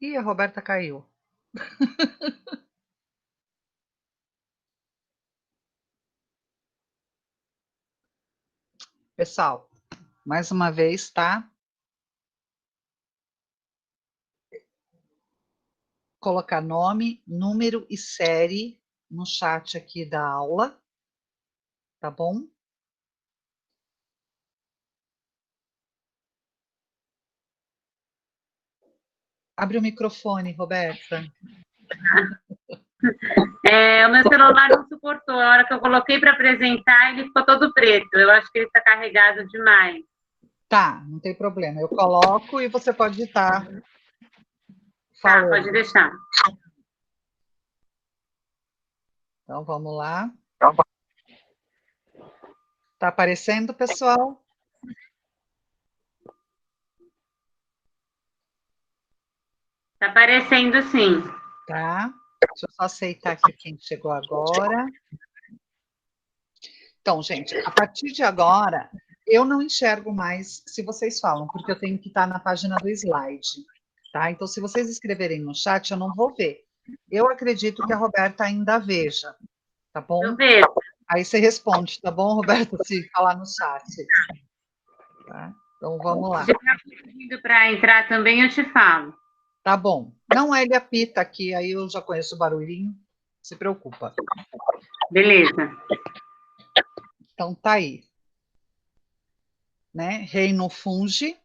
Ih, a Roberta caiu. Pessoal, mais uma vez, tá? Colocar nome, número e série no chat aqui da aula, tá bom? Abre o microfone, Roberta. O meu celular não suportou. A hora que eu coloquei para apresentar, ele ficou todo preto. Eu acho que ele está carregado demais. Tá, não tem problema. Eu coloco e você pode estar falando. Tá, pode deixar. Então, vamos lá. Tá aparecendo, pessoal? Tá aparecendo, sim. Tá. Deixa eu só aceitar aqui quem chegou agora. Então, gente, a partir de agora, eu não enxergo mais se vocês falam, porque eu tenho que estar na página do slide, tá? Então, se vocês escreverem no chat, eu não vou ver. Eu acredito que a Roberta ainda veja, tá bom? Eu vejo. Aí você responde, tá bom, Roberta, se falar no chat. Tá? Então, vamos lá. Se estiver pedindo para entrar também, eu te falo. Tá bom. Não é ele apita aqui, aí eu já conheço o barulhinho, não se preocupa. Beleza. Então, tá aí. Né? Reino fungi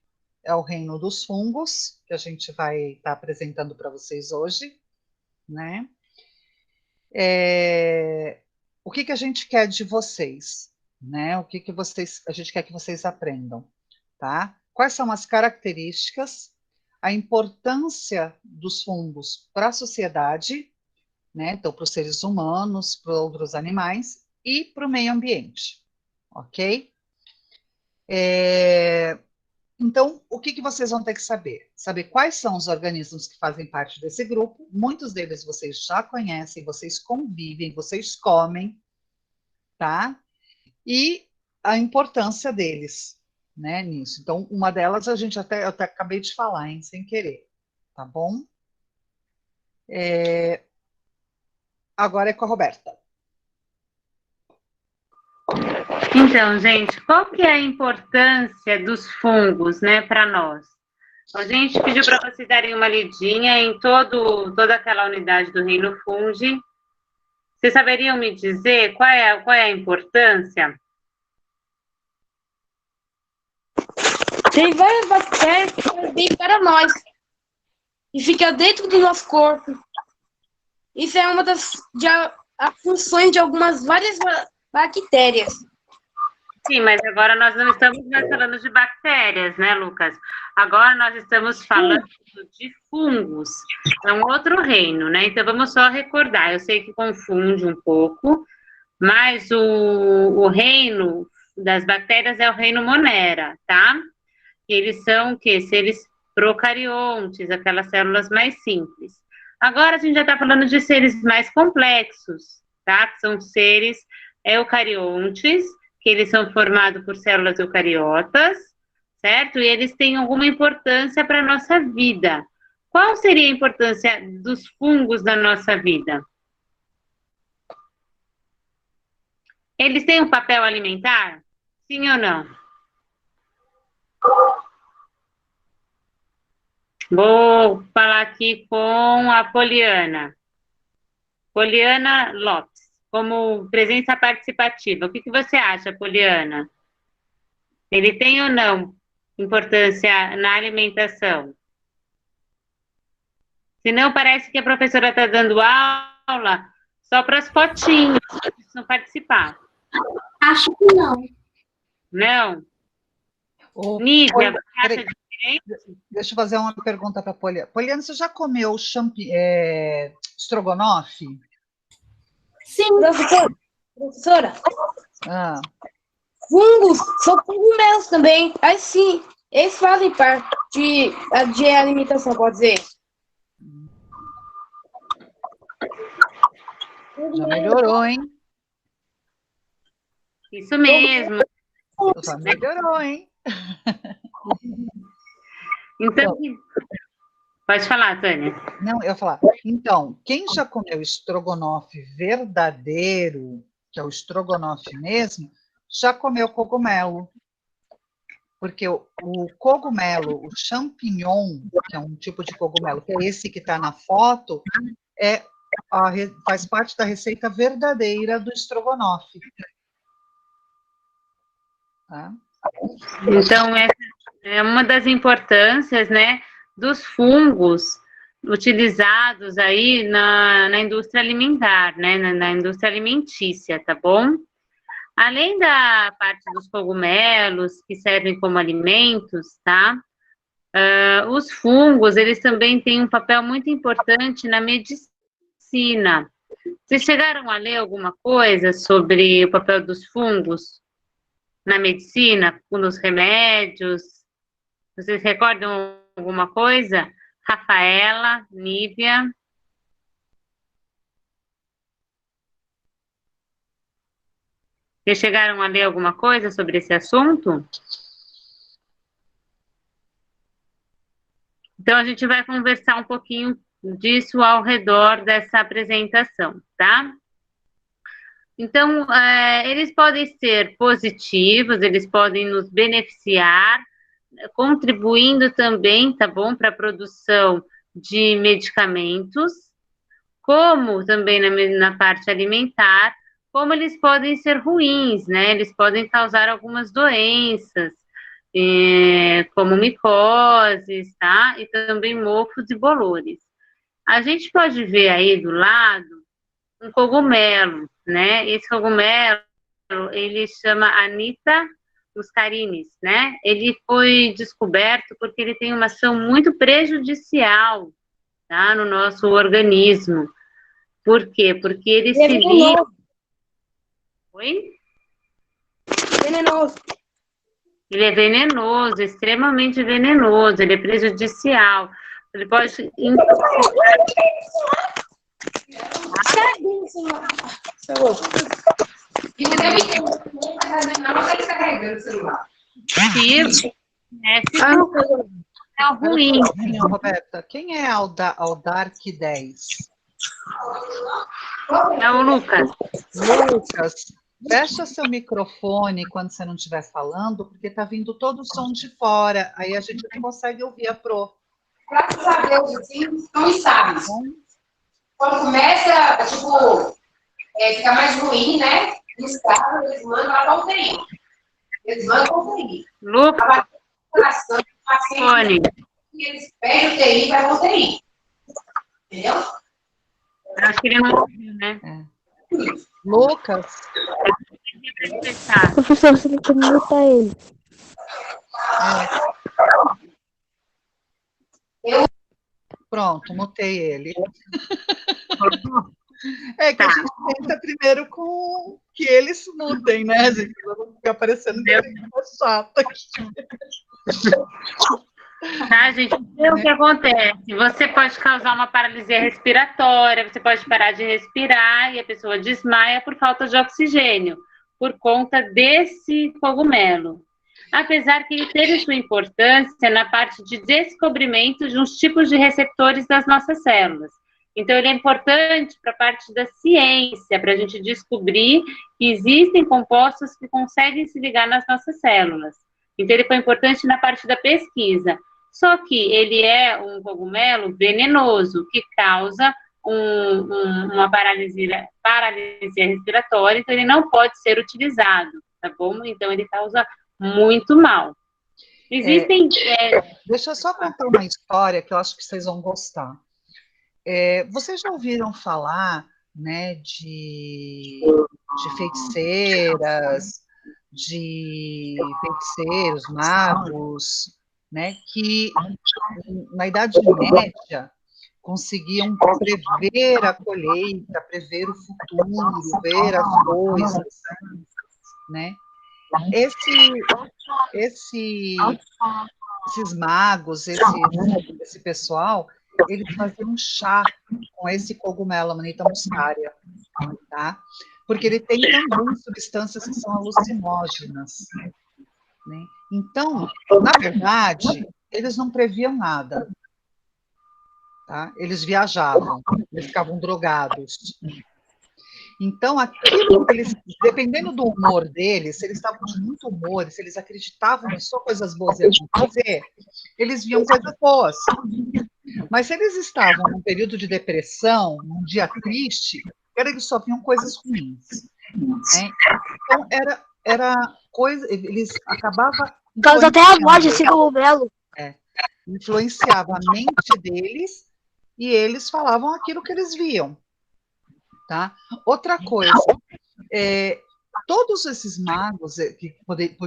é o reino dos fungos, que a gente vai estar apresentando para vocês hoje, né? O que a gente quer de vocês, né? O que a gente quer que vocês aprendam, tá? Quais são as características, a importância dos fungos para a sociedade, né? Então, para os seres humanos, para outros animais e para o meio ambiente, ok? Então, o que vocês vão ter que saber? Saber quais são os organismos que fazem parte desse grupo. Muitos deles vocês já conhecem, vocês convivem, vocês comem, tá? E a importância deles, né, nisso. Então, uma delas eu até acabei de falar, hein, sem querer, tá bom? Agora é com a Roberta. Então, gente, qual que é a importância dos fungos, né, para nós? A gente pediu para vocês darem uma lidinha em toda aquela unidade do reino fungi. Vocês saberiam me dizer qual é a importância? Tem várias bactérias que fazem bem para nós e fica dentro do nosso corpo. Isso é uma das funções de várias bactérias. Sim, mas agora nós não estamos mais falando de bactérias, né, Lucas? Agora nós estamos falando de fungos. É um outro reino, né? Então vamos só recordar. Eu sei que confunde um pouco, mas o reino das bactérias é o reino Monera, tá? E eles são o quê? Seres procariontes, aquelas células mais simples. Agora a gente já está falando de seres mais complexos, tá? Que são seres eucariontes, que eles são formados por células eucariotas, certo? E eles têm alguma importância para a nossa vida. Qual seria a importância dos fungos na nossa vida? Eles têm um papel alimentar? Sim ou não? Vou falar aqui com a Poliana. Poliana Lopes, como presença participativa. O que você acha, Poliana? Ele tem ou não importância na alimentação? Se não, parece que a professora está dando aula só para as fotinhos, não participar. Acho que não. Não? Ô, Nízia, Poli- você acha peraí, diferente? deixa eu fazer uma pergunta para a Poliana. Poliana, você já comeu estrogonofe? Sim. Professora, Ah, fungos são cogumelos também. Aí sim, eles fazem parte de alimentação, pode dizer. já melhorou, hein? Isso mesmo. Já melhorou, hein? Então, Pode falar, Tânia. Não, eu ia falar. Então, quem já comeu estrogonofe verdadeiro, que é o estrogonofe mesmo, já comeu cogumelo. Porque o cogumelo, o champignon, que é um tipo de cogumelo, que é esse que está na foto, faz parte da receita verdadeira do estrogonofe. Tá? Então, essa é uma das importâncias, né, dos fungos utilizados aí na indústria alimentar, né, na indústria alimentícia, tá bom? Além da parte dos cogumelos, que servem como alimentos, tá? Os fungos, eles também têm um papel muito importante na medicina. Vocês chegaram a ler alguma coisa sobre o papel dos fungos na medicina, nos remédios? Vocês recordam alguma coisa? Rafaela, Nívia? Vocês chegaram a ler alguma coisa sobre esse assunto? Então, a gente vai conversar um pouquinho disso ao redor dessa apresentação, tá? Então, eles podem ser positivos, eles podem nos beneficiar, contribuindo também, tá bom, para a produção de medicamentos, como também na parte alimentar, como eles podem ser ruins, né? Eles podem causar algumas doenças, como micoses, tá? E também mofos e bolores. A gente pode ver aí do lado um cogumelo, né? Esse cogumelo, ele chama Anita muscarinis, né? Ele foi descoberto porque ele tem uma ação muito prejudicial, tá? No nosso organismo. Por quê? Porque ele se liga... Oi? Venenoso. Ele é venenoso, extremamente venenoso, ele é prejudicial. Ele pode intoxicar. É ruim. Roberta, quem é Aldark 10? É o Lucas. Lucas, fecha seu microfone quando você não estiver falando, porque está vindo todo o som de fora, aí a gente não consegue ouvir a Pro. Graças a Deus, assim, não sabe. Quando começa, tipo, ficar mais ruim, né? Nos casos, eles mandam lá para UTI. Eles mandam para UTI. Lucas, e eles pedem UTI e vai para UTI. Entendeu? Acho que ele não ouviu, né? Lucas. Professor, você tem que mutar ele. Pronto, mutei ele. É que a gente tenta primeiro com que eles mutem, né, gente? Não fica parecendo que é chata aqui. Tá, gente? Então, o que acontece? Você pode causar uma paralisia respiratória, você pode parar de respirar e a pessoa desmaia por falta de oxigênio, por conta desse cogumelo. Apesar que ele teve sua importância na parte de descobrimento de uns tipos de receptores das nossas células. Então, ele é importante para a parte da ciência, para a gente descobrir que existem compostos que conseguem se ligar nas nossas células. Então, ele foi importante na parte da pesquisa. Só que ele é um cogumelo venenoso, que causa uma paralisia respiratória, então ele não pode ser utilizado, tá bom? Então, ele causa muito mal. Existem... Deixa eu só contar uma história que eu acho que vocês vão gostar. Vocês já ouviram falar, né, de feiticeiras, de feiticeiros, magos, né, que na Idade Média conseguiam prever a colheita, prever o futuro, ver as coisas, né? Esses magos, esse pessoal, eles faziam um chá com esse cogumelo, Amanita muscaria, tá? Porque ele tem também substâncias que são alucinógenas, né? Então, na verdade, eles não previam nada. tá? Eles viajavam, eles ficavam drogados. Então, aquilo que eles, dependendo do humor deles, se eles estavam de muito humor, se eles acreditavam que só coisas boas iam acontecer, eles viam coisas boas. Mas se eles estavam num período de depressão, num dia triste, eles só viam coisas ruins. Né? Então, era coisa, eles acabavam Causa até a voz desse cogumelo. Influenciava a mente deles e eles falavam aquilo que eles viam. Tá? Outra coisa, todos esses magos que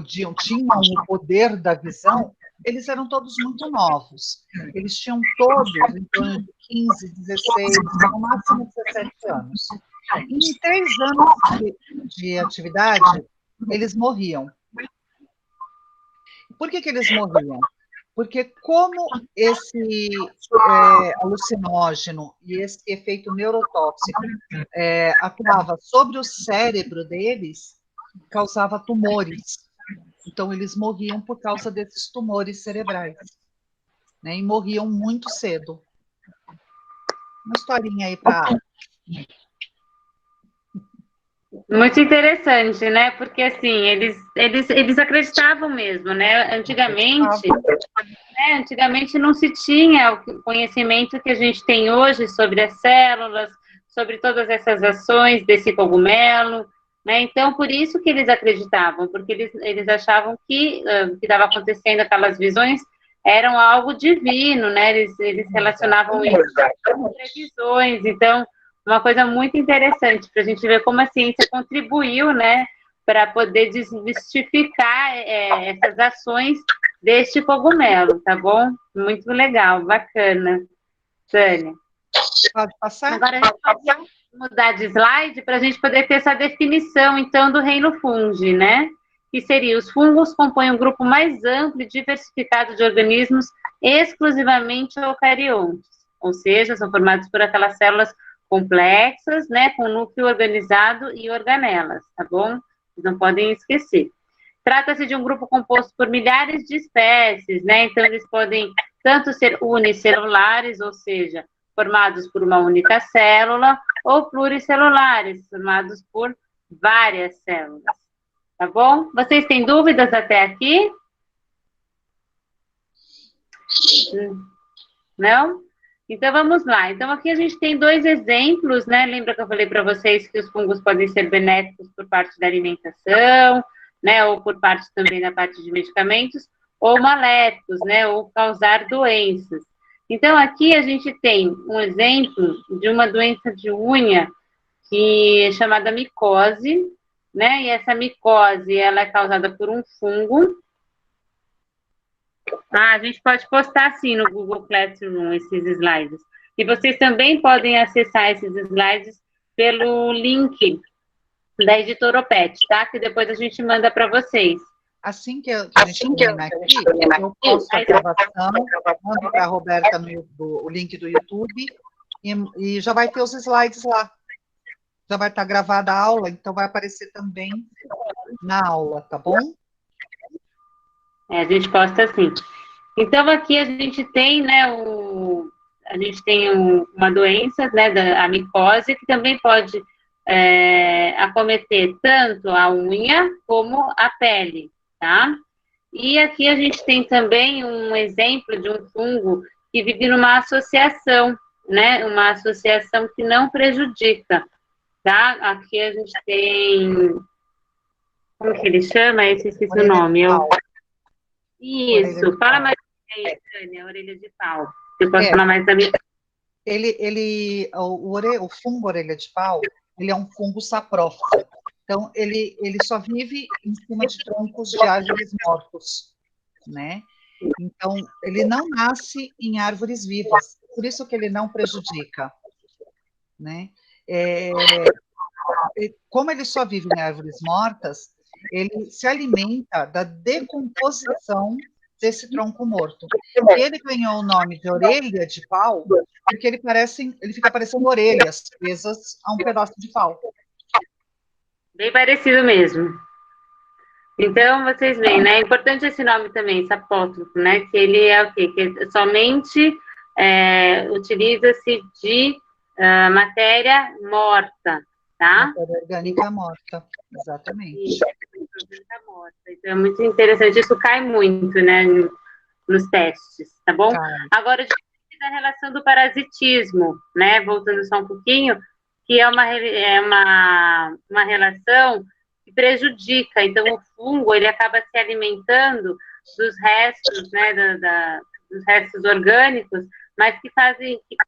tinham o poder da visão, eles eram todos muito novos. Eles tinham todos em torno de 15, 16, no máximo 17 anos. E em 3 anos de atividade, eles morriam. Por que eles morriam? Porque como esse alucinógeno e esse efeito neurotóxico atuava sobre o cérebro deles, causava tumores. Então, eles morriam por causa desses tumores cerebrais. Né? E morriam muito cedo. Uma historinha aí para... Muito interessante, né? Porque, assim, eles acreditavam mesmo, né? Antigamente não se tinha o conhecimento que a gente tem hoje sobre as células, sobre todas essas ações desse cogumelo, né? Então, por isso que eles acreditavam, porque eles achavam que o que estava acontecendo, aquelas visões, eram algo divino, né? Eles relacionavam isso com previsões. Então, uma coisa muito interessante para a gente ver como a ciência contribuiu, né, para poder desmistificar essas ações deste cogumelo, tá bom? Muito legal, bacana. Tânia. Pode passar? Agora a gente pode mudar de slide para a gente poder ter essa definição, então, do reino fungi, né? Que seria, os fungos compõem um grupo mais amplo e diversificado de organismos exclusivamente eucariontes, ou seja, são formados por aquelas células complexas, né, com núcleo organizado e organelas, tá bom? Vocês não podem esquecer. Trata-se de um grupo composto por milhares de espécies, né? Então, eles podem tanto ser unicelulares, ou seja, formados por uma única célula, ou pluricelulares, formados por várias células. Tá bom? Vocês têm dúvidas até aqui? Não? Então, vamos lá. Então, aqui a gente tem 2 exemplos, né? Lembra que eu falei para vocês que os fungos podem ser benéficos por parte da alimentação, né? Ou por parte também da parte de medicamentos, ou maléficos, né? Ou causar doenças. Então, aqui a gente tem um exemplo de uma doença de unha que é chamada micose, né? E essa micose, ela é causada por um fungo. A gente pode postar, sim, no Google Classroom esses slides. E vocês também podem acessar esses slides pelo link da Editora Opet, tá? Que depois a gente manda para vocês. Assim que a gente terminar aqui, eu posto a gravação, mando para a Roberta o link do YouTube e já vai ter os slides lá. Já vai estar gravada a aula, então vai aparecer também na aula, tá bom? A gente posta assim. Então, aqui a gente tem, né, uma doença, né, a micose, que também pode acometer tanto a unha como a pele, tá? E aqui a gente tem também um exemplo de um fungo que vive numa associação, né, uma associação que não prejudica, tá? Aqui a gente tem, como que ele chama? Eu esqueci o nome. Isso, fala mais aí, Tânia, orelha de pau. Eu posso falar mais da minha... O fungo orelha de pau, ele é um fungo saprófito. Então, ele só vive em cima de troncos de árvores mortos, né? Então, ele não nasce em árvores vivas, por isso que ele não prejudica, né? Como ele só vive em árvores mortas, ele se alimenta da decomposição desse tronco morto. E ele ganhou o nome de orelha de pau, porque ele fica parecendo orelhas presas a um pedaço de pau. Bem parecido mesmo. Então, vocês veem, né? É importante esse nome também, sapótrofo, né? Que ele é o quê? Que somente utiliza-se de matéria morta, tá? Matéria orgânica morta, exatamente. Isso, orgânica morta. Então, é muito interessante, isso cai muito, né, nos testes, tá bom? Agora, da relação do parasitismo, né, voltando só um pouquinho, que é uma relação que prejudica, então o fungo, ele acaba se alimentando dos restos, né, dos restos orgânicos, mas que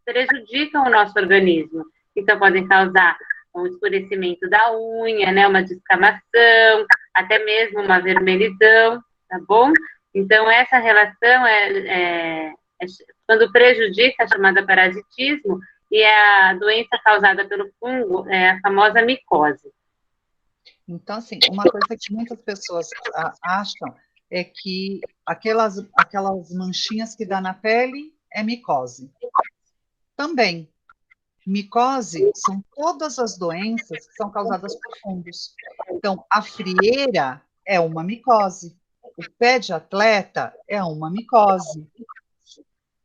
prejudicam o nosso organismo. Então, podem causar um escurecimento da unha, né, uma descamação, até mesmo uma vermelhidão, tá bom? Então, essa relação quando prejudica, a chamada parasitismo, e a doença causada pelo fungo é a famosa micose. Então, assim, uma coisa que muitas pessoas acham é que aquelas manchinhas que dá na pele é micose. Também, micose são todas as doenças que são causadas por fungos. Então, a frieira é uma micose, o pé de atleta é uma micose,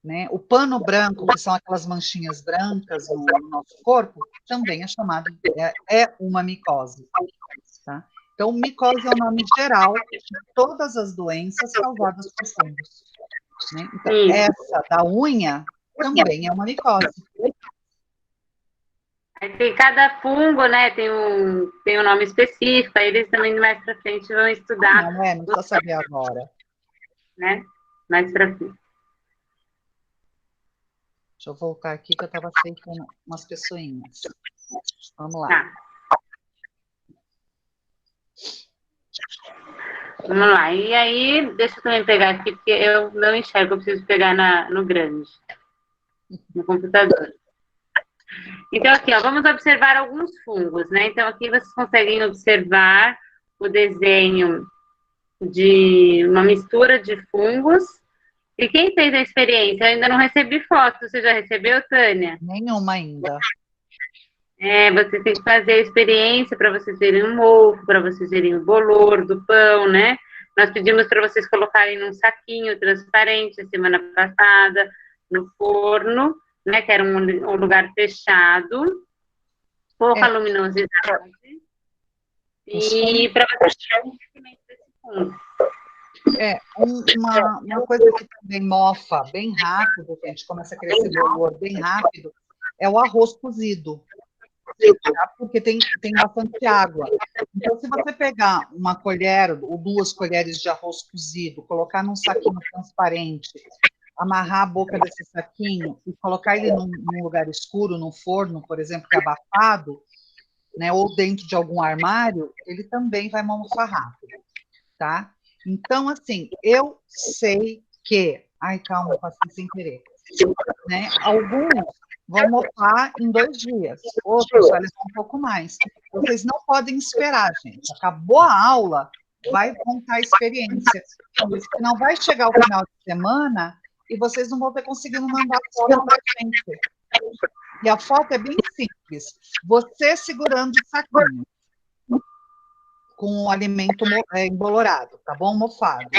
né? O pano branco, que são aquelas manchinhas brancas no nosso corpo, também é chamado, uma micose, tá? Então, micose é o nome geral de todas as doenças causadas por fungos, né? Então, essa da unha também é uma micose. Tem cada fungo, né, tem um nome específico, aí eles também mais para frente vão estudar. Não precisa saber agora. Né, mais para frente. Deixa eu voltar aqui que eu estava aceitando umas pessoinhas. Vamos lá. Tá. Vamos lá. E aí, deixa eu também pegar aqui, porque eu não enxergo, eu preciso pegar no grande, no computador. Então, aqui, ó, vamos observar alguns fungos, né? Então, aqui vocês conseguem observar o desenho de uma mistura de fungos. E quem fez a experiência? Eu ainda não recebi foto. Você já recebeu, Tânia? Nenhuma ainda. Você tem que fazer a experiência para vocês verem o mofo, para vocês verem o bolor do pão, né? Nós pedimos para vocês colocarem num saquinho transparente a semana passada, no forno, né? Que era um lugar fechado, pouca luminosidade. E para vocês terem o crescimento desse fungo. Uma coisa que também mofa bem rápido, que a gente começa a crescer bolor bem rápido, é o arroz cozido. Tá? Porque tem bastante água. Então, se você pegar uma colher ou 2 colheres de arroz cozido, colocar num saquinho transparente, amarrar a boca desse saquinho e colocar ele num lugar escuro, no forno, por exemplo, que é abafado, né, ou dentro de algum armário, ele também vai mofar rápido, tá? Então, assim, eu sei que... Ai, calma, eu passei sem querer. Né? Alguns vão mofar em 2 dias, outros vai levar um pouco mais. Vocês não podem esperar, gente. Acabou a aula, vai contar a experiência. Senão vai chegar o final de semana e vocês não vão ter conseguido mandar foto para a gente. E a foto é bem simples. Você segurando o saquinho com o alimento embolorado, tá bom? Mofado.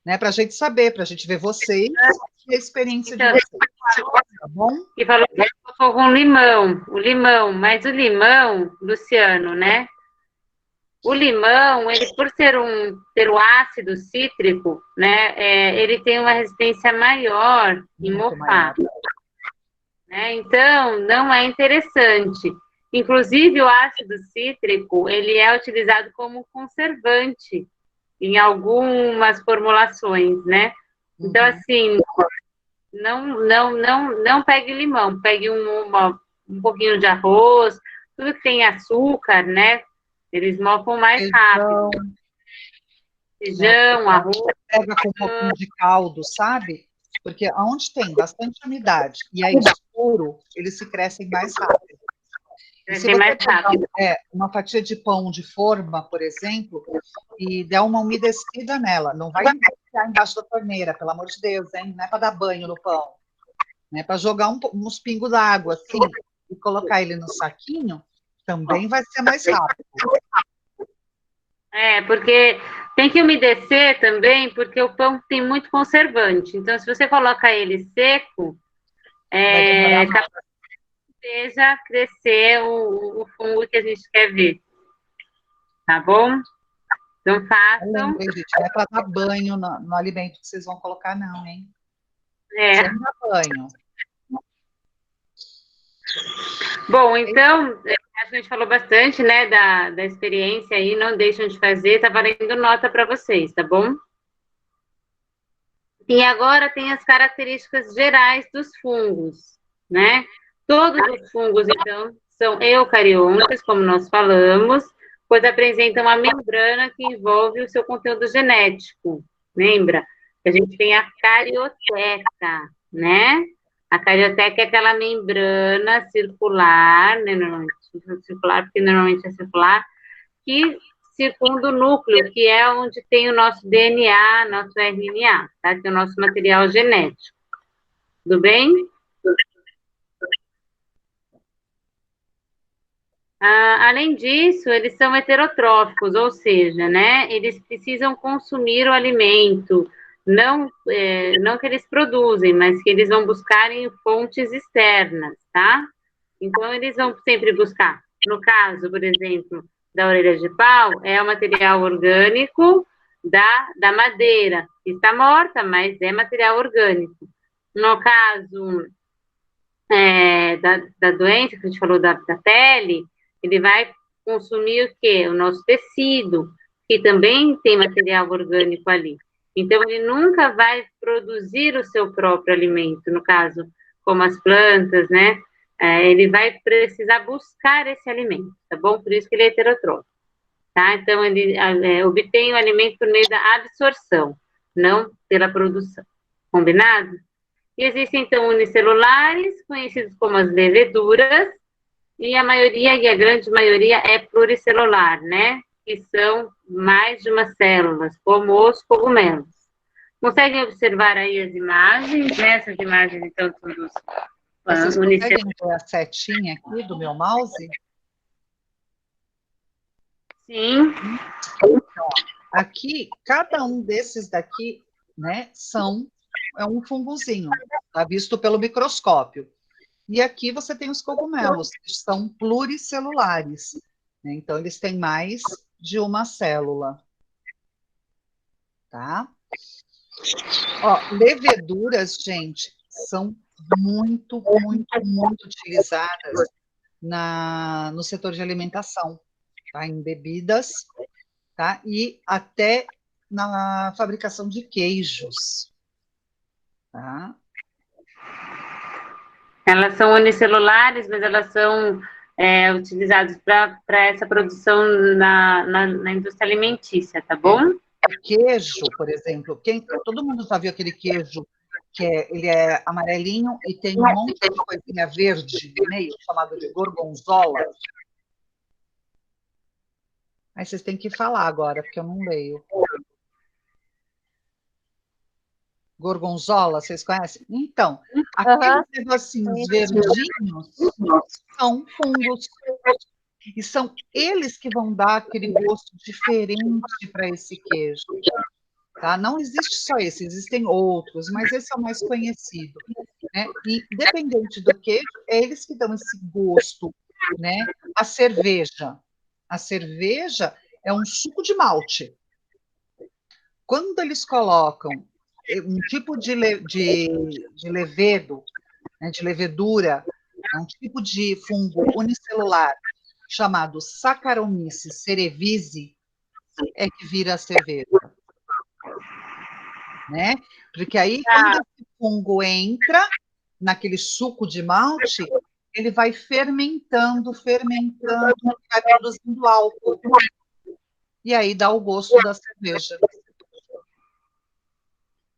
Né? Para a gente saber, para a gente ver vocês e a experiência de vocês. Tá bom? E falou que colocou com limão, mas o limão, Luciano, né? O limão, ele por ter o ácido cítrico, né? Ele tem uma resistência maior em mofar. Né? Então, não é interessante. Inclusive, o ácido cítrico, ele é utilizado como conservante em algumas formulações, né? Então, assim, não pegue limão, pegue um pouquinho de arroz, tudo que tem açúcar, né? Eles mofam mais rápido. Feijão, arroz. Pega com um pouquinho de caldo, sabe? Porque onde tem bastante umidade e é escuro, eles se crescem mais rápido. E se você pegar uma fatia de pão de forma, por exemplo, e der uma umedecida nela, não vai enfiar embaixo da torneira, pelo amor de Deus, hein? Não é para dar banho no pão. Né? Para jogar uns pingos d'água assim e colocar ele no saquinho, também vai ser mais rápido. Porque tem que umedecer também, porque o pão tem muito conservante. Então, se você coloca ele seco, Vai demorar mais. capaz que seja crescer o fungo que a gente quer ver. Tá bom? Então façam. Lembrei, gente, não é para dar banho no alimento que vocês vão colocar, não, hein? É. Sem dar banho. Bom, então, acho que a gente falou bastante, né, da experiência aí, não deixam de fazer, tá valendo nota para vocês, tá bom? E agora tem as características gerais dos fungos, né? Todos os fungos, então, são eucariontas, como nós falamos, pois apresentam a membrana que envolve o seu conteúdo genético. Lembra? A gente tem a carioteca, né? A carioteca é aquela membrana circular, né? Normalmente circular, porque normalmente é circular, que circunda o núcleo, que é onde tem o nosso DNA, nosso RNA, tá? Que é o nosso material genético. Tudo bem? Além disso, eles são heterotróficos, ou seja, né, eles precisam consumir o alimento, não que eles produzem, mas que eles vão buscar em fontes externas, tá? Então, eles vão sempre buscar. No caso, por exemplo, da orelha de pau, é o material orgânico da madeira, que está morta, mas é material orgânico. No caso da doença, que a gente falou da pele, ele vai consumir o quê? O nosso tecido, que também tem material orgânico ali. Então, ele nunca vai produzir o seu próprio alimento, no caso, como as plantas, né? Ele vai precisar buscar esse alimento, tá bom? Por isso que ele é heterotrófico, tá? Então, ele obtém o alimento por meio da absorção, não pela produção. Combinado? E existem, então, unicelulares, conhecidos como as leveduras, e a maioria, e a grande maioria, é pluricelular, né? Que são mais de uma célula, como os cogumelos. Conseguem observar aí as imagens, né? Essas imagens, então, são dos Vocês unicelulares. conseguem ver a setinha aqui do meu mouse? Sim. Então, aqui, cada um desses daqui, né, é um fungozinho, tá visto pelo microscópio. E aqui você tem os cogumelos, que são pluricelulares, né? Então, eles têm mais de uma célula, tá? Ó, leveduras, gente, são muito, muito, muito utilizadas no setor de alimentação, tá? Em bebidas, tá? E até na fabricação de queijos, tá? Elas são unicelulares, mas elas são utilizadas para essa produção na indústria alimentícia, tá bom? O queijo, por exemplo, todo mundo já viu aquele queijo que ele é amarelinho e tem um monte de coisinha verde no meio, chamado de gorgonzola? Aí vocês têm que falar agora, porque eu não leio. Gorgonzola, vocês conhecem? Então, aqueles negocinhos verdinhos são fungos. E são eles que vão dar aquele gosto diferente para esse queijo. Tá? Não existe só esse, existem outros, mas esse é o mais conhecido. Né? E, independente do queijo, é eles que dão esse gosto. Né? A cerveja. A cerveja é um suco de malte. Quando eles colocam um tipo de levedo, né, de levedura, um tipo de fungo unicelular chamado Saccharomyces cerevisiae, é que vira a cerveja. Né? Porque aí, quando esse fungo entra naquele suco de malte, ele vai fermentando, vai produzindo álcool. E aí dá o gosto da cerveja.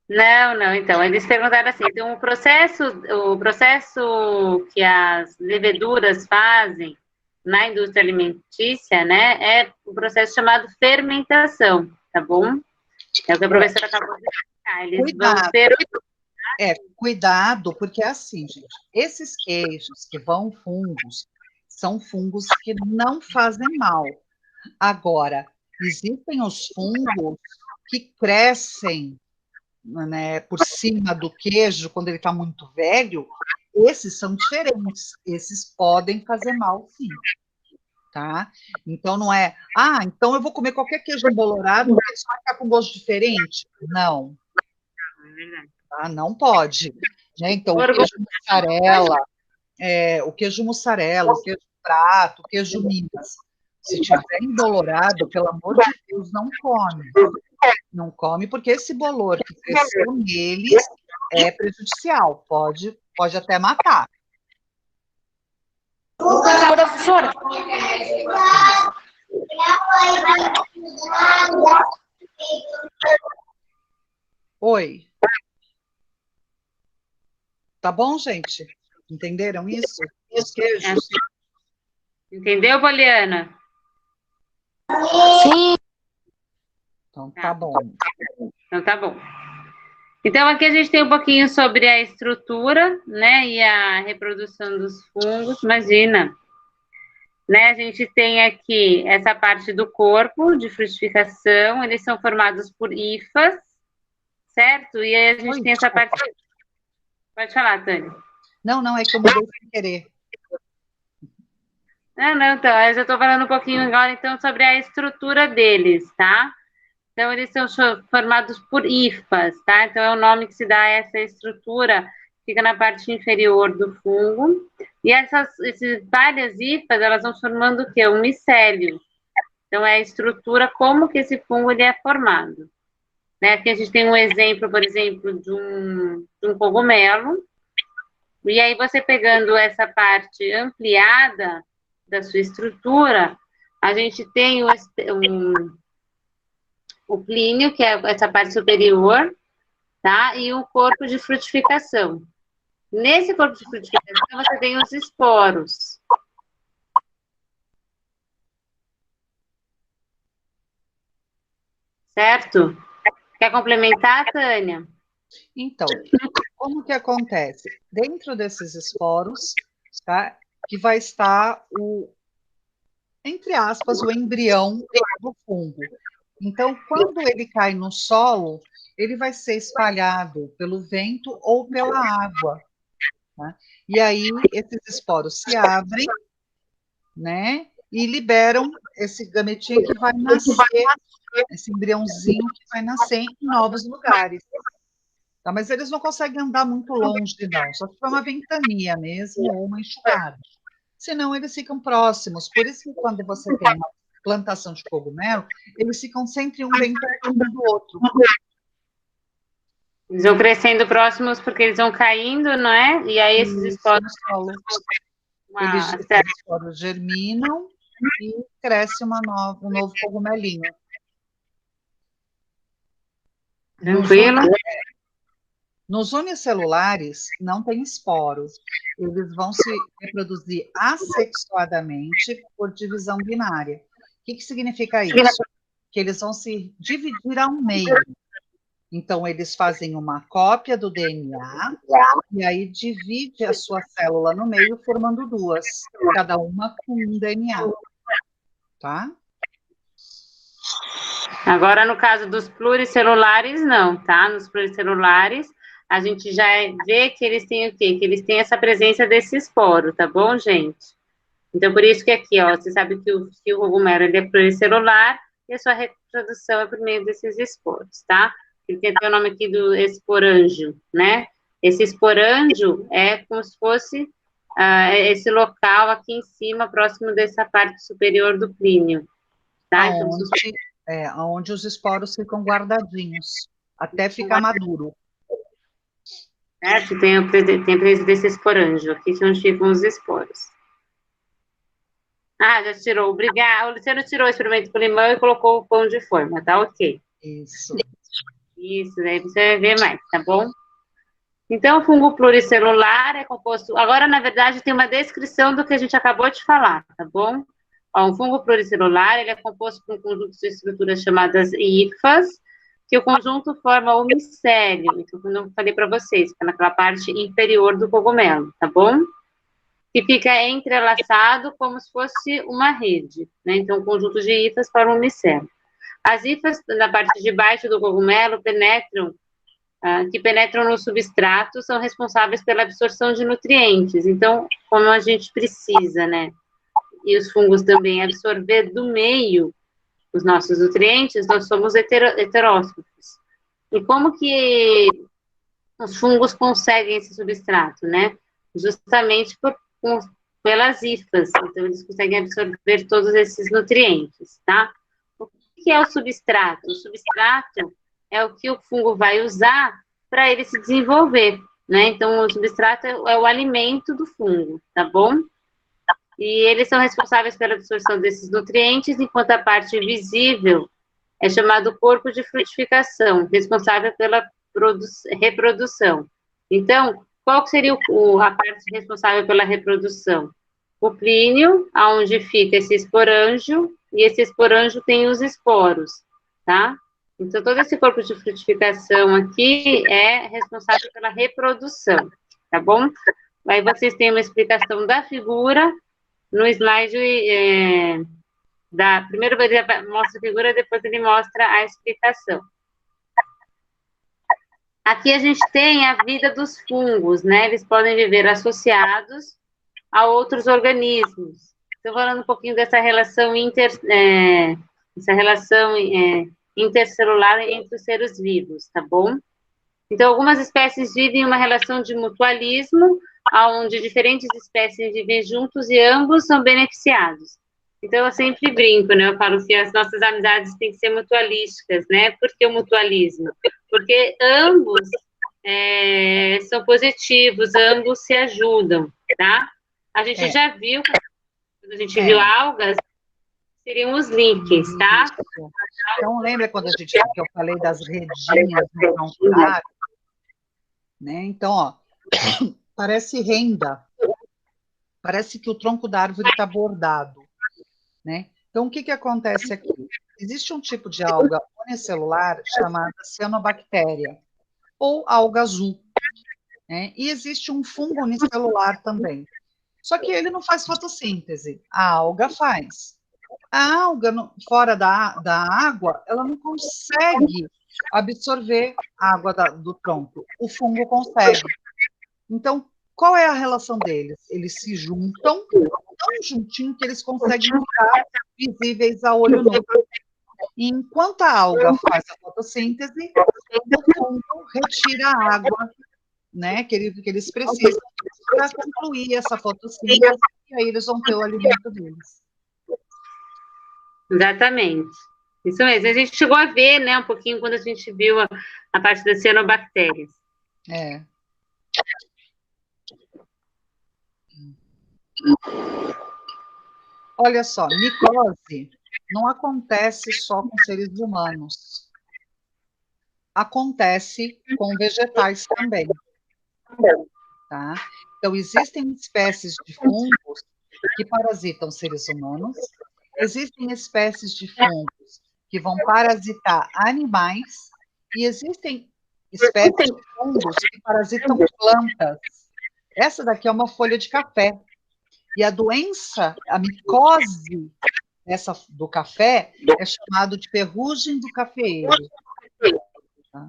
Não, então, eles perguntaram assim, então o processo que as leveduras fazem na indústria alimentícia, né, é um processo chamado fermentação, tá bom? É o que a professora acabou de explicar. Eles vão cuidado, porque é assim, gente, esses queijos que vão fungos, são fungos que não fazem mal. Agora, existem os fungos que crescem, né, por cima do queijo, quando ele está muito velho, esses são diferentes, esses podem fazer mal, sim, tá? Então, não é, então eu vou comer qualquer queijo embolorado, porque ele vai ficar com gosto diferente. Não, tá? Não pode, né? Então, o queijo mussarela, o queijo prato, o queijo Minas, se tiver embolorado, pelo amor de Deus, não come. Não come, porque esse bolor que cresceu neles é prejudicial, pode até matar. Professora, Oi. Tá bom, gente? Entenderam isso? Os queijos? Entendeu, Poliana? Sim. Então, tá bom. Então, tá bom. Então, aqui a gente tem um pouquinho sobre a estrutura, né, e a reprodução dos fungos, imagina. Né, a gente tem aqui essa parte do corpo de frutificação, eles são formados por hifas, certo? E aí a gente tem essa parte... Pode falar, Tânia. Não, é que eu mudei sem querer. Não, então, eu já estou falando um pouquinho agora, então, sobre a estrutura deles, tá? Então, eles são formados por hifas, tá? Então, é o nome que se dá a essa estrutura, fica na parte inferior do fungo. E essas várias hifas, elas vão formando o quê? Um micélio. Então, é a estrutura, como que esse fungo ele é formado. Né? Aqui a gente tem um exemplo, por exemplo, de um cogumelo. E aí, você pegando essa parte ampliada da sua estrutura, a gente tem o clínio, que é essa parte superior, tá? E o corpo de frutificação. Nesse corpo de frutificação, você tem os esporos. Certo? Quer complementar, Tânia? Então, como que acontece? Dentro desses esporos, tá? Que vai estar entre aspas, o embrião do fungo. Então, quando ele cai no solo, ele vai ser espalhado pelo vento ou pela água. Tá? E aí, esses esporos se abrem, né? E liberam esse gametinho que vai nascer, esse embriãozinho que vai nascer em novos lugares. Tá? Mas eles não conseguem andar muito longe, não. Só se for uma ventania mesmo ou uma enxurrada. Senão, eles ficam próximos. Por isso que quando você tem uma plantação de cogumelo, eles ficam sempre um bem perto do outro. Eles vão crescendo próximos porque eles vão caindo, não é? E aí esses esporos... Esses esporos germinam e cresce um novo cogumelinho. Tranquilo? Nos unicelulares, não tem esporos. Eles vão se reproduzir assexuadamente por divisão binária. O que significa isso? Que eles vão se dividir ao meio. Então, eles fazem uma cópia do DNA e aí divide a sua célula no meio, formando duas, cada uma com um DNA. Tá? Agora, no caso dos pluricelulares, não, tá? Nos pluricelulares, a gente já vê que eles têm o quê? Que eles têm essa presença desse esporo, tá bom, gente? Então, por isso que aqui, ó, você sabe que o cogumelo ele é pluricelular e a sua reprodução é por meio desses esporos, tá? Ele tem até o nome aqui do esporângio, né? Esse esporângio é como se fosse esse local aqui em cima, próximo dessa parte superior do clínio, tá? Onde os esporos ficam guardadinhos, até ficar maduro. Certo? Tem a presença desse esporângio, aqui onde ficam os esporos. Já tirou, obrigado. O Luciano tirou o experimento com limão e colocou o pão de forma, tá ok. Isso. Isso, daí você vai ver mais, tá bom? Então, o fungo pluricelular é composto... Agora, na verdade, tem uma descrição do que a gente acabou de falar, tá bom? Ó, um fungo pluricelular, ele é composto por um conjunto de estruturas chamadas hifas, que o conjunto forma o micélio, então, como eu falei para vocês, que é naquela parte inferior do cogumelo, tá bom? Que fica entrelaçado como se fosse uma rede, né? Então, o conjunto de hifas forma um micélio. As hifas, na parte de baixo do cogumelo, penetram que penetram no substrato são responsáveis pela absorção de nutrientes. Então, como a gente precisa, né? E os fungos também absorver do meio os nossos nutrientes, nós somos heterótrofos. E como que os fungos conseguem esse substrato, né? Justamente pelas hifas. Então, eles conseguem absorver todos esses nutrientes, tá? O que é o substrato? O substrato é o que o fungo vai usar para ele se desenvolver, né? Então, o substrato é o alimento do fungo, tá bom? E eles são responsáveis pela absorção desses nutrientes, enquanto a parte visível é chamado corpo de frutificação, responsável pela reprodução. Então, qual seria a parte responsável pela reprodução? O clínio, onde fica esse esporângio, e esse esporângio tem os esporos, tá? Então, todo esse corpo de frutificação aqui é responsável pela reprodução, tá bom? Aí vocês têm uma explicação da figura no slide primeiro ele mostra a figura, depois ele mostra a explicação. Aqui a gente tem a vida dos fungos, né? Eles podem viver associados a outros organismos. Estou falando um pouquinho dessa relação intercelular entre os seres vivos, tá bom? Então, algumas espécies vivem uma relação de mutualismo, onde diferentes espécies vivem juntos e ambos são beneficiados. Então, eu sempre brinco, né? Eu falo que as nossas amizades têm que ser mutualísticas, né? Por que o mutualismo? Porque ambos são positivos, ambos se ajudam, tá? A gente já viu, quando a gente viu algas, seriam os links, tá? Então, lembra quando que eu falei das redinhas no tronco da árvore? Né? Então, ó, parece renda, parece que o tronco da árvore está bordado, né? Então, o que acontece aqui? Existe um tipo de alga unicelular chamada cianobactéria, ou alga azul, né? E existe um fungo unicelular também. Só que ele não faz fotossíntese, a alga faz. A alga, fora da água, ela não consegue absorver a água do tronco. O fungo consegue. Então, qual é a relação deles? Eles se juntam tão juntinho que eles conseguem ficar visíveis a olho nu. E enquanto a alga faz a fotossíntese, o fungo retira a água, né, que eles precisam para concluir essa fotossíntese, e aí eles vão ter o alimento deles. Exatamente. Isso mesmo. A gente chegou a ver, né, um pouquinho quando a gente viu a parte das cianobactérias. Olha só, micose não acontece só com seres humanos. Acontece com vegetais também. Tá? Então, existem espécies de fungos que parasitam seres humanos, existem espécies de fungos que vão parasitar animais, e existem espécies de fungos que parasitam plantas. Essa daqui é uma folha de café. E a doença, a micose do café, é chamado de ferrugem do cafeeiro. Tá?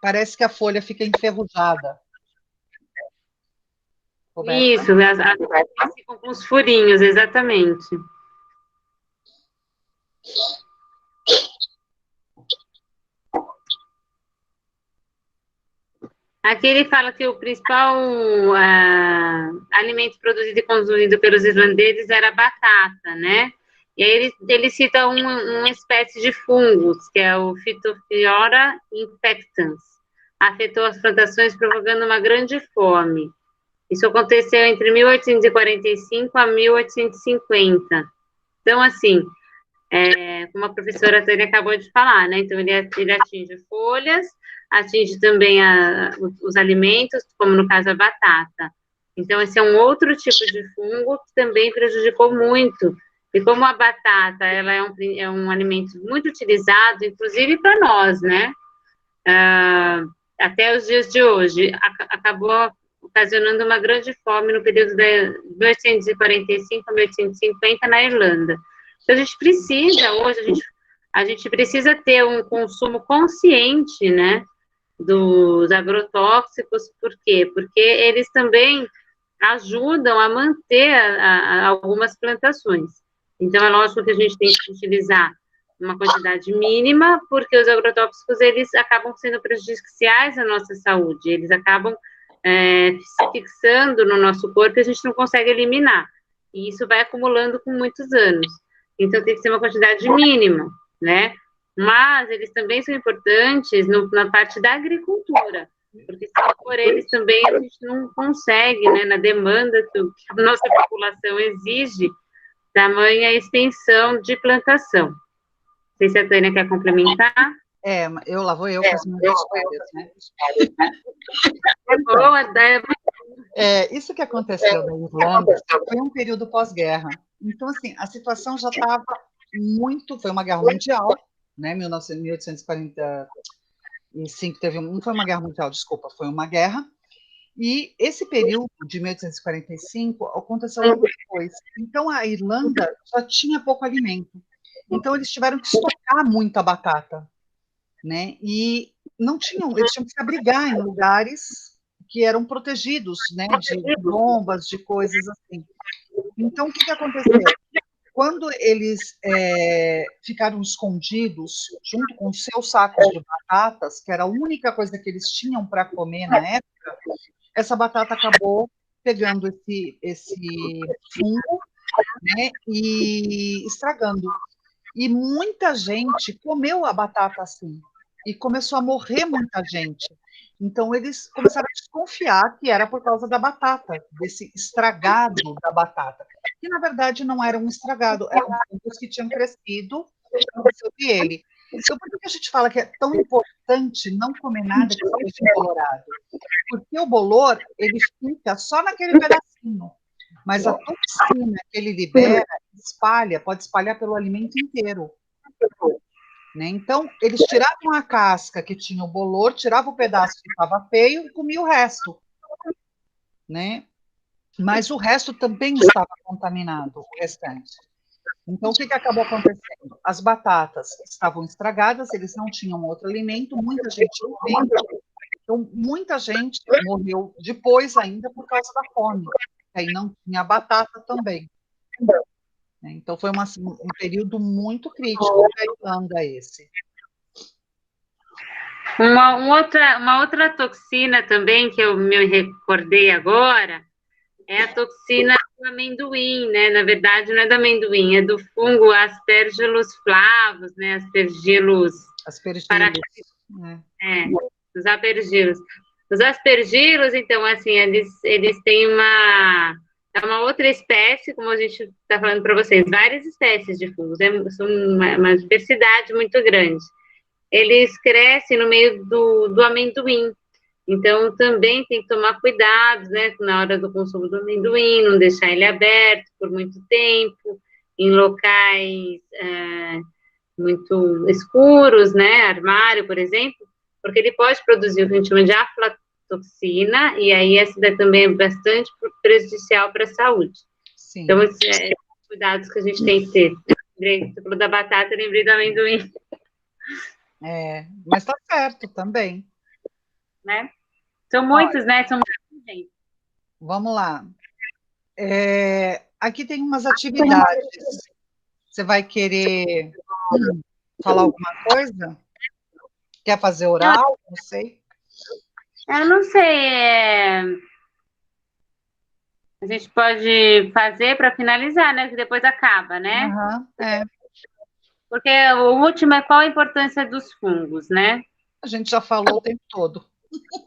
Parece que a folha fica enferrujada. Roberta? Isso, as ficam com os furinhos, exatamente. Aqui ele fala que o principal alimento produzido e consumido pelos irlandeses era a batata, né? E aí ele cita uma espécie de fungos, que é o Phytophthora infectans. Afetou as plantações, provocando uma grande fome. Isso aconteceu entre 1845 a 1850. Então, assim, como a professora Tânia acabou de falar, né? Então, ele atinge folhas, atinge também os alimentos, como no caso a batata. Então, esse é um outro tipo de fungo que também prejudicou muito. E como a batata, ela é um alimento muito utilizado, inclusive para nós, né? Até os dias de hoje, acabou ocasionando uma grande fome no período de 1845 a 1850 na Irlanda. Então, a gente precisa, hoje, a gente precisa ter um consumo consciente, né, dos agrotóxicos. Por quê? Porque eles também ajudam a manter algumas plantações. Então, é lógico que a gente tem que utilizar uma quantidade mínima, porque os agrotóxicos, eles acabam sendo prejudiciais à nossa saúde, eles acabam se fixando no nosso corpo e a gente não consegue eliminar. E isso vai acumulando com muitos anos. Então, tem que ser uma quantidade mínima, né? Mas eles também são importantes na parte da agricultura, porque se não for eles também, a gente não consegue, né, na demanda que a nossa população exige, tamanha extensão de plantação. Não sei se a Tânia quer complementar. Lá vou eu com as minhas férias, né? É boa, isso que aconteceu na Irlanda foi um período pós-guerra. Então, assim, a situação já estava muito... Foi uma guerra mundial, né? 1845 não foi uma guerra mundial, desculpa, foi uma guerra. E esse período de 1845 aconteceu logo depois. Então, a Irlanda já tinha pouco alimento. Então, eles tiveram que estocar muita batata, né? E não tinham, eles tinham que se abrigar em lugares que eram protegidos, né? De bombas, de coisas assim. Então, o que aconteceu? Quando eles ficaram escondidos, junto com os seus sacos de batatas, que era a única coisa que eles tinham para comer na época, essa batata acabou pegando esse fungo, né, e estragando. E muita gente comeu a batata assim, e começou a morrer muita gente. Então, eles começaram a desconfiar que era por causa da batata, desse estragado da batata, que, na verdade, não era um estragado, eram fungos que tinham crescido sobre ele. Então, por que a gente fala que é tão importante não comer nada que seja embolorado? Porque o bolor, ele fica só naquele pedacinho, mas a toxina que ele libera, pode espalhar pelo alimento inteiro. Né? Então, eles tiravam a casca que tinha o bolor, tiravam o pedaço que estava feio e comiam o resto. Né? Mas o resto também estava contaminado, o restante. Então, o que acabou acontecendo? As batatas estavam estragadas, eles não tinham outro alimento, muita gente morreu. Então, muita gente morreu depois ainda por causa da fome. Aí não tinha batata também. Então, foi um período muito crítico para a Irlanda esse. Uma outra toxina também que eu me recordei agora é a toxina do amendoim, né? Na verdade, não é do amendoim, é do fungo Aspergillus flavus, né? Aspergillus. Os aspergilos. Os aspergilos, então, assim, eles têm uma outra espécie, como a gente está falando para vocês, várias espécies de fungos, são uma diversidade muito grande. Eles crescem no meio do amendoim, então também tem que tomar cuidado, né, na hora do consumo do amendoim, não deixar ele aberto por muito tempo, em locais muito escuros, né, armário, por exemplo, porque ele pode produzir o que a gente chama de aflatoxina, e aí essa também é bastante prejudicial para a saúde. Sim. Então, esses cuidados que a gente tem que ter. Você falou da batata, eu lembrei do amendoim. Mas tá certo também. Né? São muitos, né? São muita gente. Vamos lá. Aqui tem umas atividades. Você vai querer falar alguma coisa? Quer fazer oral? Não sei. Eu não sei. A gente pode fazer para finalizar, né? Que depois acaba, né? Porque o último é qual a importância dos fungos, né? A gente já falou o tempo todo.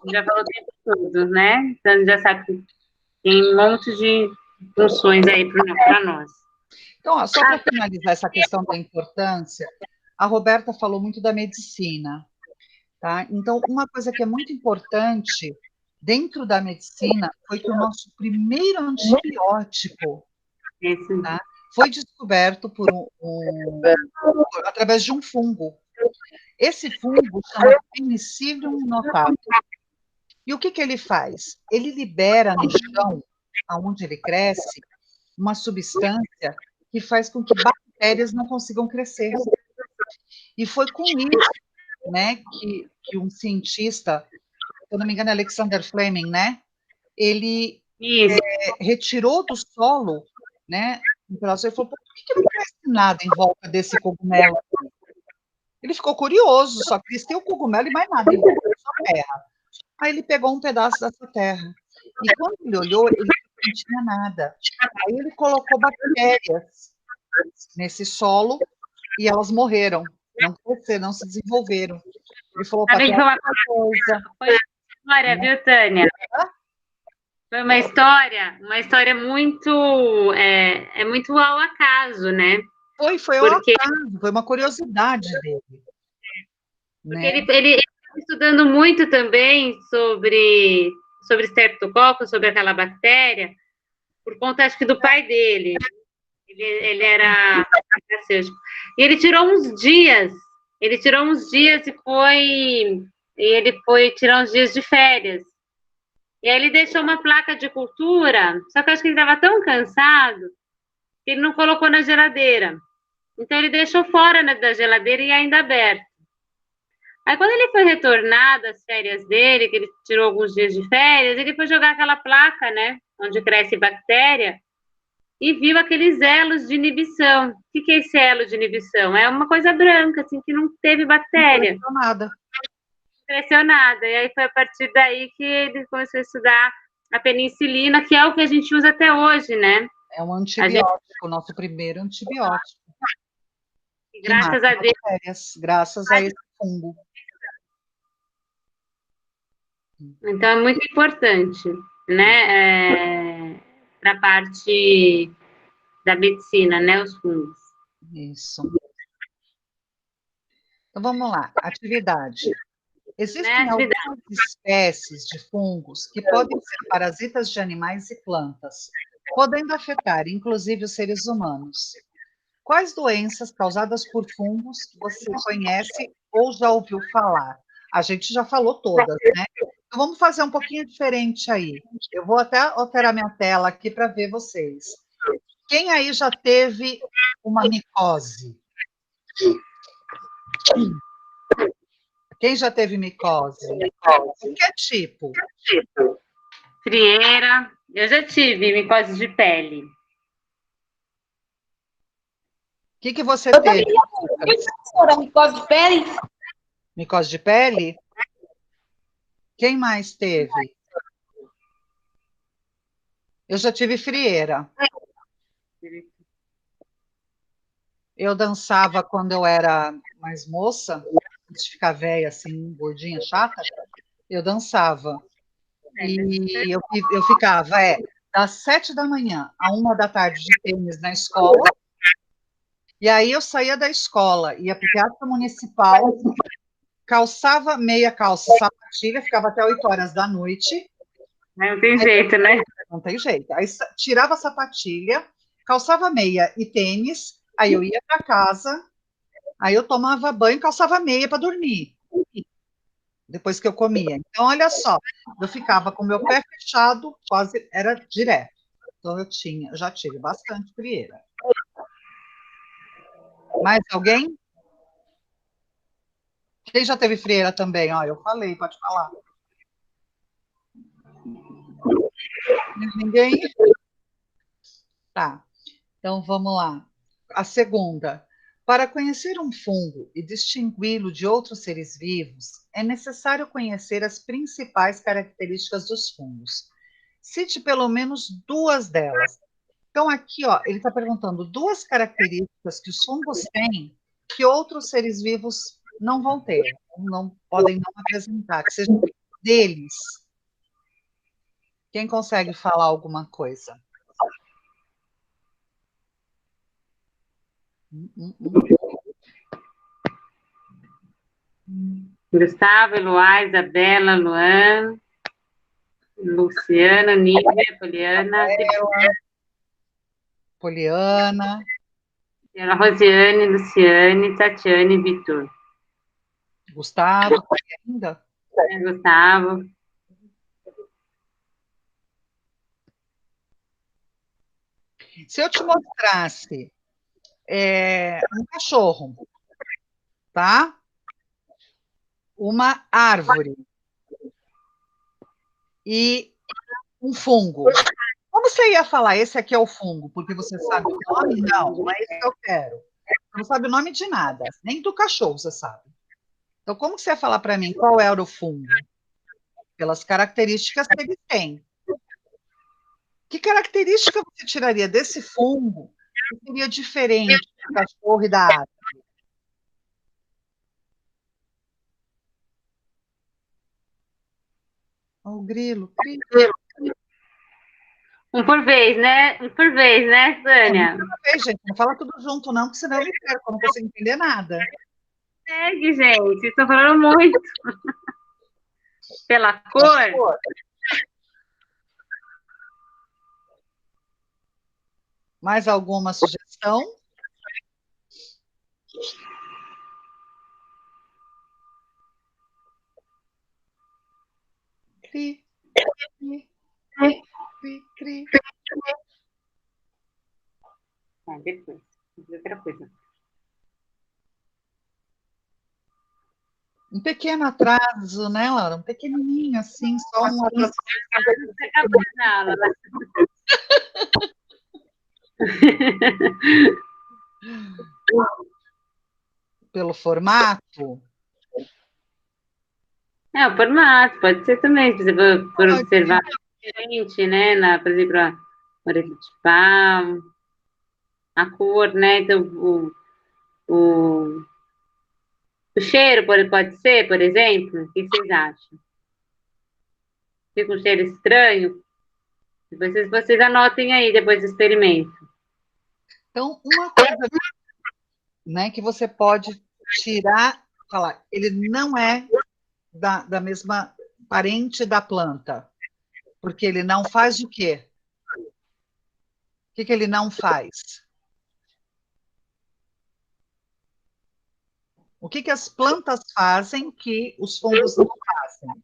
Já falou o tempo todo, né? Então, a gente já sabe que tem um monte de funções aí para nós. Então, ó, só para finalizar essa questão da importância, a Roberta falou muito da medicina, tá? Então, uma coisa que é muito importante dentro da medicina foi que o nosso primeiro antibiótico, tá, foi descoberto através de um fungo. Esse fungo chama Penicillium notatum. E o que ele faz? Ele libera no chão, aonde ele cresce, uma substância que faz com que bactérias não consigam crescer. E foi com isso, né, que um cientista, se eu não me engano, Alexander Fleming, né, ele Isso. retirou do solo, né, um pedaço, e falou, por que não cresce nada em volta desse cogumelo? Ele ficou curioso, só cresceu o cogumelo e mais nada, em volta só terra. Aí ele pegou um pedaço dessa terra, e quando ele olhou, ele não tinha nada. Aí ele colocou bactérias nesse solo, e elas morreram, não cresceram, não se desenvolveram. Ele falou, Sabe que papai, foi uma coisa. história, viu, Tânia? Foi uma história muito, muito ao acaso, né? Foi ao Porque, acaso, foi uma curiosidade dele. porque Né? ele estava estudando muito também sobre Streptococcus, sobre aquela bactéria, por conta, acho que, do pai dele. Ele era farmacêutico. E ele tirou uns dias ele foi tirar uns dias de férias. E aí ele deixou uma placa de cultura, só que eu acho que ele estava tão cansado que ele não colocou na geladeira. Então ele deixou fora, né, da geladeira e ainda aberto. Aí quando ele foi retornar das férias dele, que ele tirou alguns dias de férias, ele foi jogar aquela placa, né, onde cresce bactéria, e viu aqueles elos de inibição. O que é esse elo de inibição? É uma coisa branca, assim, que não teve bactéria. Não nada. Cresceu nada. E aí foi a partir daí que ele começou a estudar a penicilina, que é o que a gente usa até hoje, né? É um antibiótico, o nosso primeiro antibiótico. E graças a Deus. Bactérias, graças a esse fungo. Então é muito importante, né? Para a parte da medicina, né? Os fungos. Isso. Então vamos lá, atividade. Existem algumas espécies de fungos que podem ser parasitas de animais e plantas, podendo afetar, inclusive, os seres humanos. Quais doenças causadas por fungos você conhece ou já ouviu falar? A gente já falou todas, né? Então vamos fazer um pouquinho diferente aí. Eu vou até alterar minha tela aqui para ver vocês. Quem aí já teve uma micose? Quem já teve micose? Qualquer tipo. Frieira. Eu já tive micose de pele. O que você teve? Micose de pele? Micose de pele? Quem mais teve? Eu já tive frieira. Eu dançava quando eu era mais moça, antes de ficar velha, assim, gordinha, chata, eu dançava. E eu ficava, das 7 da manhã a 1 da tarde de tênis na escola, e aí eu saía da escola, ia para o Teatro Municipal, calçava meia calça, sapatilha, ficava até 8 horas da noite. Não tem jeito, né? Não tem jeito. Aí tirava a sapatilha, calçava meia e tênis, aí eu ia para casa, aí eu tomava banho, calçava meia para dormir, depois que eu comia. Então, olha só, eu ficava com o meu pé fechado, quase era direto. Então, eu já tive bastante frieira. Mais alguém? Quem já teve frieira também? Ó, eu falei, pode falar. Ninguém? Tá. Então, vamos lá. A segunda. Para conhecer um fungo e distingui-lo de outros seres vivos, é necessário conhecer as principais características dos fungos. Cite pelo menos duas delas. Então, aqui, ó, ele está perguntando duas características que os fungos têm que outros seres vivos não vão ter, não podem não apresentar, que sejam deles. Quem consegue falar alguma coisa? Gustavo, Eloá, Isabela, Luan, Luciana, Nívia, Poliana. Rosiane, Luciane, Tatiane e Vitor. Gustavo, ainda? Gustavo. Se eu te mostrasse um cachorro, tá? Uma árvore e um fungo. Como você ia falar, esse aqui é o fungo, porque você sabe o nome? Não, não é isso que eu quero. Você não sabe o nome de nada, nem do cachorro você sabe. Então, como que você ia falar para mim qual era o fungo? Pelas características que ele tem. Que característica você tiraria desse fungo que seria diferente do cachorro e da árvore? O grilo. Um por vez, né, Tânia? Uma vez, gente, não fala tudo junto, não, porque senão eu me perco, eu não consigo entender nada. Segue, gente. Vocês estão falando muito. Pela cor? Mais alguma sugestão? Cri, cri, cri, cri. Depois. Outra coisa. Um pequeno atraso, né, Laura? Um pequenininho, assim, só um atraso. Você acabou a aula. Pelo formato? O formato, pode ser também, por observar diferente, né? Por exemplo, a orelha de pau, a cor, né? Então, o cheiro pode ser, por exemplo? O que vocês acham? Fica um cheiro estranho? Depois vocês anotem aí, depois do experimento. Então, uma coisa, né, que você pode tirar, falar, ele não é da mesma parente da planta, porque ele não faz o quê? O que ele não faz? O que as plantas fazem que os fungos não fazem?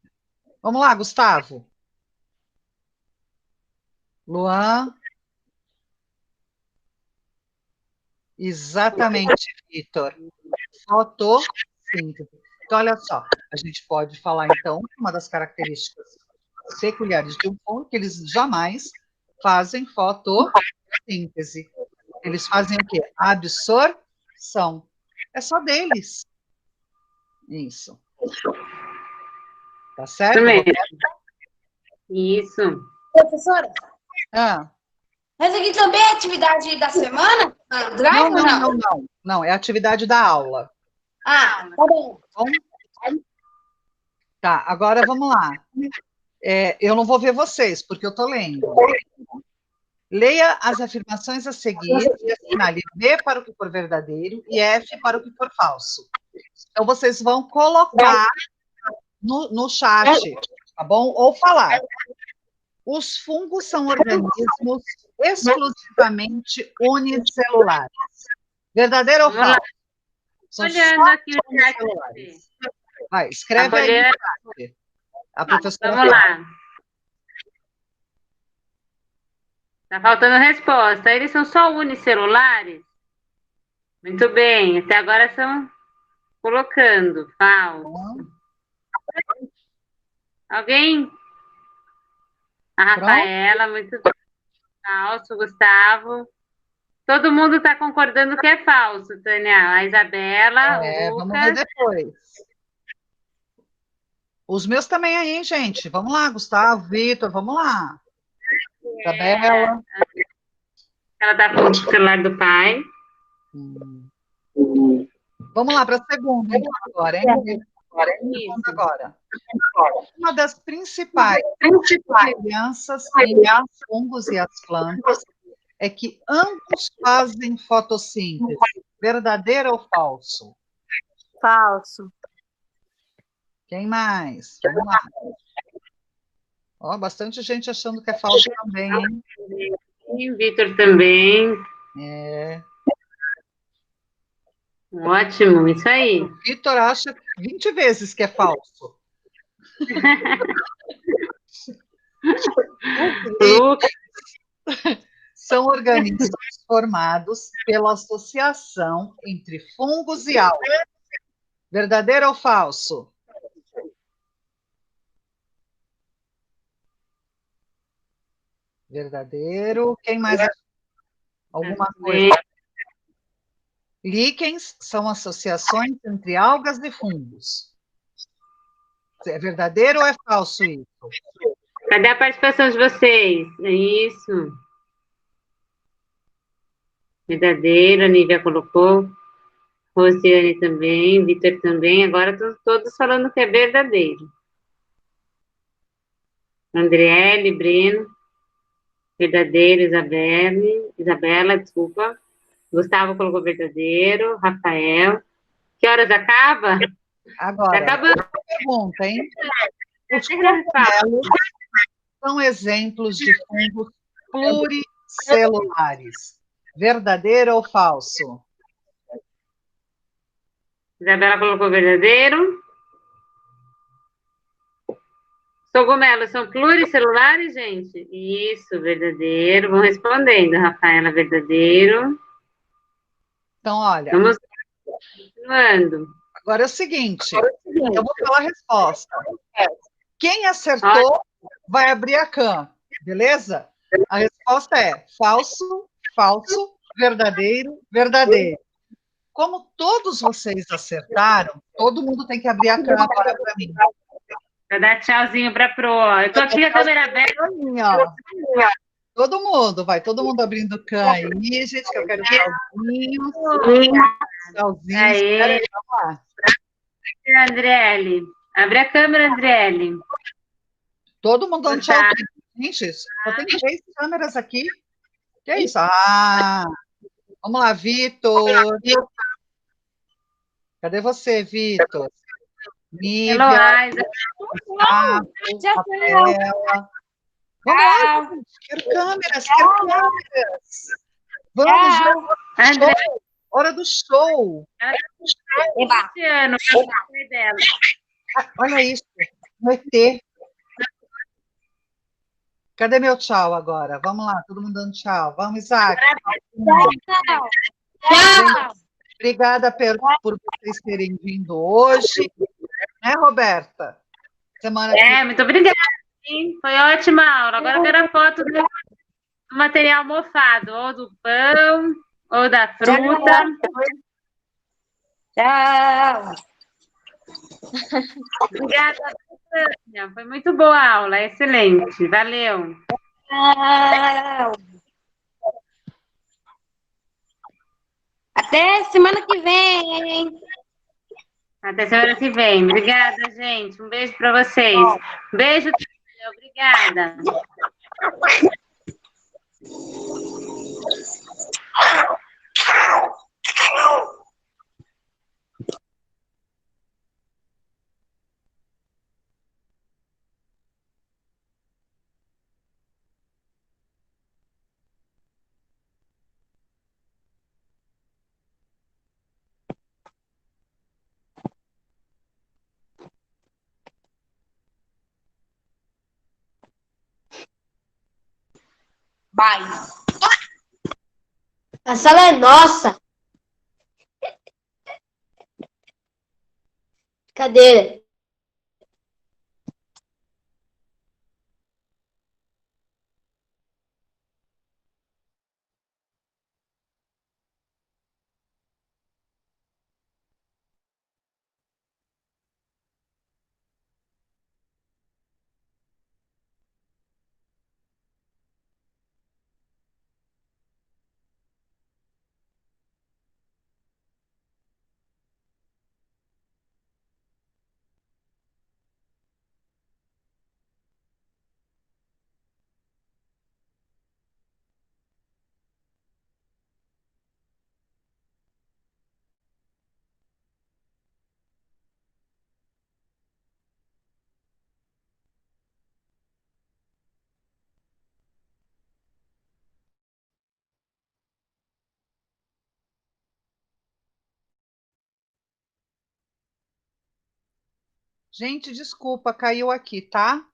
Vamos lá, Gustavo. Luan. Exatamente, Vitor. Fotossíntese. Então, olha só, a gente pode falar, então, uma das características peculiares de um fungo, que eles jamais fazem fotossíntese. Eles fazem o quê? Absorção. É só deles. Isso. Tá certo? Isso. Professora, Ah. mas aqui também é atividade da semana? Drive ou não? Não, é atividade da aula. Ah, tá bom. Tá, agora vamos lá. Eu não vou ver vocês, porque eu estou lendo. Leia as afirmações a seguir e assinale V para o que for verdadeiro e F para o que for falso. Então, vocês vão colocar no chat, tá bom? Ou falar. Os fungos são organismos exclusivamente unicelulares. Verdadeiro ou falso? São olhando aqui o chat. Vai, escreve aí no chat. A professora. Vamos lá. Está faltando resposta. Eles são só unicelulares? Muito bem. Até agora estão colocando. Falso. Alguém? A Rafaela, muito bem. Falso, Gustavo. Todo mundo está concordando que é falso, Tânia. A Isabela, o Lucas. Vamos ver depois. Os meus também aí, gente. Vamos lá, Gustavo, Vitor, vamos lá. Isabela. Ela está com o celular do pai. Vamos lá para a segunda, então, agora, hein? Agora. Uma das principais semelhanças entre os fungos e as plantas é que ambos fazem fotossíntese. Verdadeiro ou falso? Falso. Quem mais? Vamos lá. Ó, bastante gente achando que é falso também, hein? E o Vitor também. Ótimo, isso aí. O Vitor acha 20 vezes que é falso. São organismos formados pela associação entre fungos e algas. Verdadeiro ou falso? Verdadeiro. Quem mais? Alguma coisa? Líquens são associações entre algas e fungos. É verdadeiro ou é falso isso? Cadê a participação de vocês? É isso. Verdadeiro, a Nívia colocou. Rosiane também, Vitor também. Agora estão todos falando que é verdadeiro. Andriele, Breno. Verdadeiro, Isabela, desculpa. Gustavo colocou verdadeiro. Rafael. Que horas acaba? Agora, Tá acabando. pergunta, hein? Os cogumelos são exemplos de fungos pluricelulares. Verdadeiro ou falso? Isabela colocou verdadeiro. Cogumelos são pluricelulares, gente? Isso, verdadeiro. Vão respondendo, Rafaela, verdadeiro. Então, olha. Vamos continuando. Agora é o seguinte, eu vou falar a resposta. Quem acertou vai abrir a cam, beleza? A resposta é falso, falso, verdadeiro, verdadeiro. Como todos vocês acertaram, todo mundo tem que abrir a cam agora para mim. Para dar tchauzinho para a Pro. Eu estou aqui com a câmera aberta. Todo mundo, vai todo mundo abrindo cam aí, gente, que eu quero tchauzinho. Tchauzinho, Aê. Vamos lá. Andriele. Abre a câmera, Andriele. Todo mundo dando tchau. Gente, só tem 3 câmeras aqui. Que é isso? Ah, vamos lá, Vitor. Cadê você, Vitor? Nívia, Gustavo, Rafaela. Vamos lá, gente. Quero câmeras, quero câmeras. Vamos, André. Hora do show. Luciano, dela. Olha isso, no ET. Cadê meu tchau agora? Vamos lá, todo mundo dando tchau. Vamos, Isaac. Tchau. Gente, obrigada por vocês terem vindo hoje. Né, Roberta? Semana que... muito obrigada. Sim, foi ótima aula. Agora eu quero a foto do material mofado, ou do pão, ou da fruta. Tchau. Obrigada, Tânia. Foi muito boa a aula, excelente. Valeu. Tchau. Até semana que vem. Até semana que vem. Obrigada, gente. Um beijo para vocês. Beijo, Tânia. Obrigada. Vai. A sala é nossa. Cadeira. Gente, desculpa, caiu aqui, tá?